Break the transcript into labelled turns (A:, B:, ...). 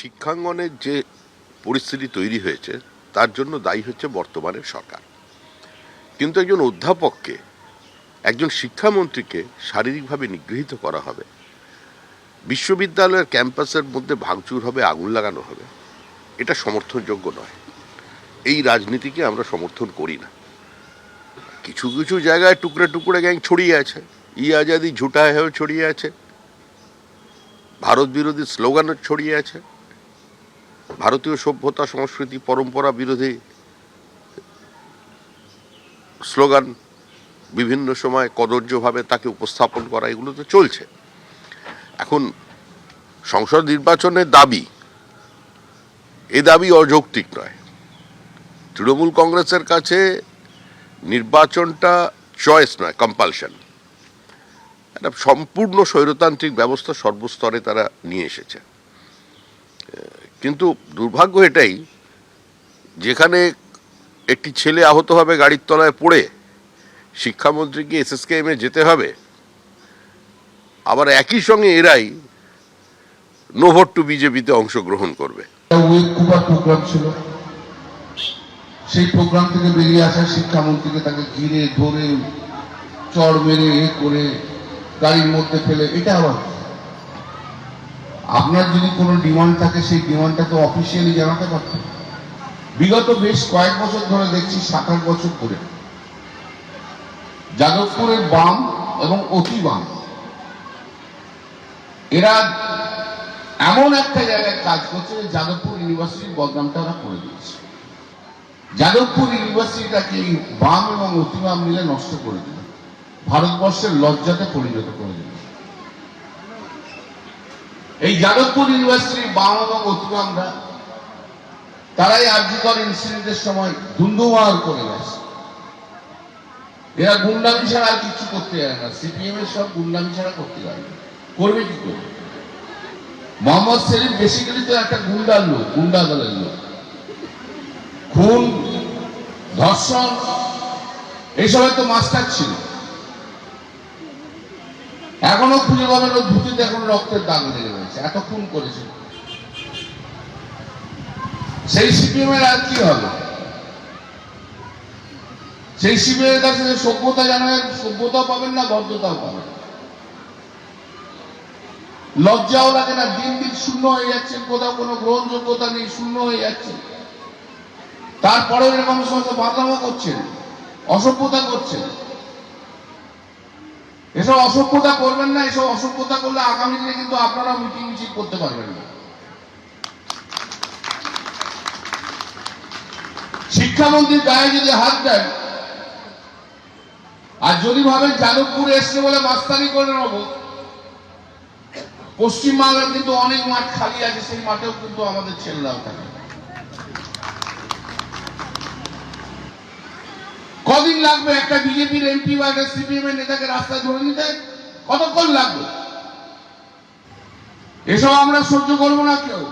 A: শিক্ষাঙ্গনের যে পরিস্থিতি তৈরি হয়েছে তার জন্য দায়ী হচ্ছে বর্তমানের সরকার। কিন্তু একজন অধ্যাপককে, একজন শিক্ষামন্ত্রীকে শারীরিকভাবে নিগৃহীত করা হবে, বিশ্ববিদ্যালয়ের ক্যাম্পাসের মধ্যে ভাঙচুর হবে, আগুন লাগানো হবে, এটা সমর্থনযোগ্য নয়। এই রাজনীতিকে আমরা সমর্থন করি না। কিছু কিছু জায়গায় টুকরে টুকরে গ্যাং ছড়িয়ে আছে, ই আজাদি ঝুটা হয়েও ছড়িয়ে আছে, ভারত বিরোধী স্লোগানও ছড়িয়ে আছে, ভারতীয় সভ্যতা সংস্কৃতি পরম্পরা বিরোধী স্লোগান বিভিন্ন সময় কদর্যভাবে তাকে উপস্থাপন করা, এগুলো তো চলছে। এখন সংসদ নির্বাচনের দাবি, এ দাবি অযৌক্তিক নয়। তৃণমূল কংগ্রেসের কাছে নির্বাচনটা চয়েস নয়, কম্পালশন। একটা সম্পূর্ণ স্বৈরতান্ত্রিক ব্যবস্থা সর্বস্তরে তারা নিয়ে এসেছে। কিন্তু দুর্ভাগ্য এটাই, যেখানে একটি ছেলে আহত হবে গাড়ির তলায় পড়ে, শিক্ষামন্ত্রীকে এসএসকেএমে যেতে হবে, আবার একই সঙ্গে এরাই নো ভোট টু বিজেপিতে অংশগ্রহণ করবে।
B: প্রোগ্রাম ছিল, সেই প্রোগ্রাম থেকে বেরিয়ে আসা শিক্ষামন্ত্রীকে তাকে ঘিরে ধরে চড় মেরে করে গাড়ির মধ্যে ফেলে, এটা আবার আপনার যদি কোনো ডিমান্ড থাকে সেই ডিমান্ডটা তো অফিসিয়ালি জানাতে পারতেন। বিগত বেশ কয়েক বছর ধরে দেখছি, 7-8 বছর ধরে যাদবপুরের বাম এবং অতি বাম এরা এমন একটা জায়গায় কাজ করছে যে যাদবপুর ইউনিভার্সিটির বদনামটা ওরা করে দিয়েছে। যাদবপুর ইউনিভার্সিটিটাকে বাম এবং অতি বাম মিলে নষ্ট করে দিল, ভারতবর্ষের লজ্জাতে পরিণত করে দিল। এই যাদবপুর ইউনিভার্সিটির বাম এবং অতি বামরা তারাই আর্যিকর ইনসিডেন্টের সময় ধুন্ধুমার করে গেছে। এরা গুন্ডামি ছাড়া আর কিছু করতে যায় না। সিপিএম এর সব গুন্ডামি ছাড়া করতে যায় না, করবে কি করে? মোহাম্মদ সেলিম বেসিক্যালি তো একটা গুন্ডার লোক, গুন্ডা দলের লোক। খুন, ধর্ষণ, এইসবের তো মাস্টার ছিল। এখনো খুঁজে পাবেন ওর ধুতিতে এখন রক্তের দাগ লেগে রয়েছে, এত খুন করেছে। সেই সিপিএম এর আর কি হবে? সেই সিপিএম এর কাছে সভ্যতা জানার সভ্যতাও পাবেন না, ভদ্রতাও পাবেন না, লজ্জাও লাগে না। দিন দিন শূন্য হয়ে যাচ্ছেন, কোথাও কোনো গ্রহণযোগ্যতা নেই, শূন্য হয়ে যাচ্ছে। তারপরেও এরকম সমস্ত বাদামও করছেন, অসভ্যতা করছেন। এসব অসভ্যতা করবেন না। এসব অসভ্যতা করলে আগামী দিনে কিন্তু আপনারা মিটিং মিছিল করতে পারবেন না। শিক্ষামন্ত্রীর গায়ে যদি হাত দেন আর যদি ভাবেন যাদবপুরে এসছে বলে মাস্তানি করে নেব, পশ্চিমবাংলার কিন্তু অনেক মাঠ খালি আছে, সেই মাঠেও কিন্তু আমাদের ছেলেরাও থাকে। কদিন লাগবে একটা বিজেপির এমপি বা একটা সিপিএম এর নেতাকে রাস্তায় ধরে নিতে? কতক্ষণ লাগবে? এসব আমরা সহ্য করবো না কেউ।